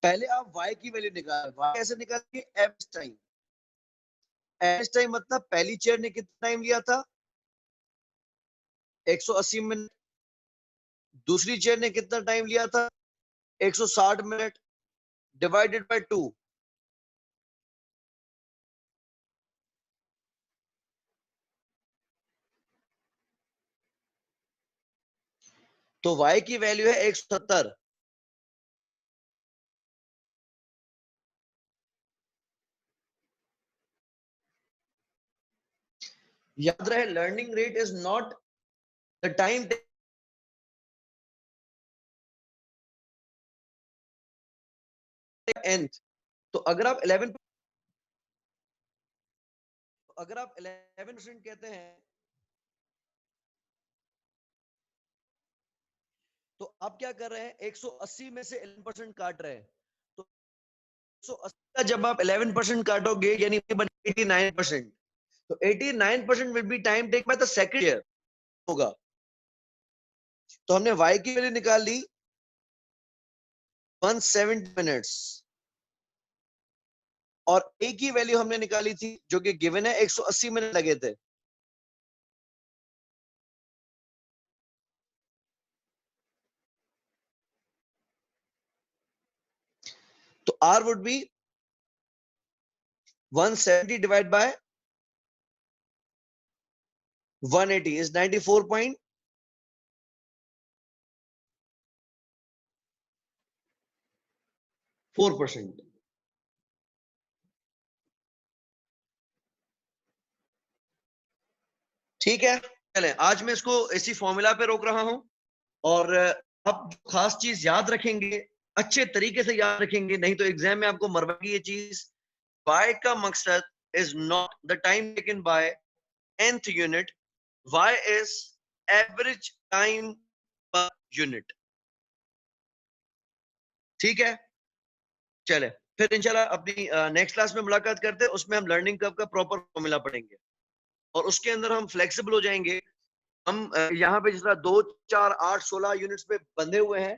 पहले आप y की वैल्यू निकाल, y कैसे निकालेंगे? Average time. एवरेज टाइम मतलब पहली चेयर ने कितना टाइम लिया था? 180 मिनट। दूसरी चेयर ने कितना टाइम लिया था? 160 मिनट, डिवाइडेड बाय 2। तो y की वैल्यू है 170। याद रहे, learning rate is not the time nth। तो अगर आप 11% कहते हैं तो आप क्या कर रहे हैं? 180 में से 11% काट रहे हैं। तो 180 का जब आप 11% काटोगे यानी 89%। तो 89% will be time take by the second year होगा। तो हमने y की वैल्यू निकाल ली 170 मिनट्स, और a की वैल्यू हमने निकाली थी जो कि गिवन है 180 मिनट लगे थे। तो r would be 170 divide by 180 is 94.4%। ठीक है, चले आज मैं इसको इसी फॉर्मूला पे रोक रहा हूं। और आप खास चीज याद रखेंगे, अच्छे तरीके से याद रखेंगे, नहीं तो एग्जाम में आपको मरवाएगी ये चीज। y का मकसद is not the time taken by nth unit, y is average time per unit. ठीक है, चले। फिर इंशाल्लाह अपनी नेक्स्ट क्लास में मुलाकात करते हैं, उसमें हम लर्निंग कर्व का प्रॉपर फॉर्मूला पढ़ेंगे और उसके अंदर हम फ्लेक्सिबल हो जाएंगे। हम यहाँ पे जिस तरह 2, 4, 8, 16 यूनिट्स पे बंधे हुए हैं,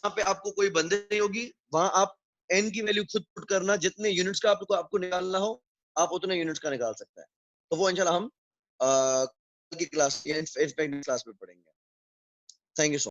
वहां पे आपको कोई बंधे नहीं होगी। वहां आप n की वैल्यू खुद पुट करना, जितने यूनिट्स का आपको निकालना हो आप उतने यूनिट्स का निकाल सकते हैं। तो वो इंशाल्लाह हम कल की क्लास या इनफैक्ट क्लास में पढ़ेंगे। Thank you so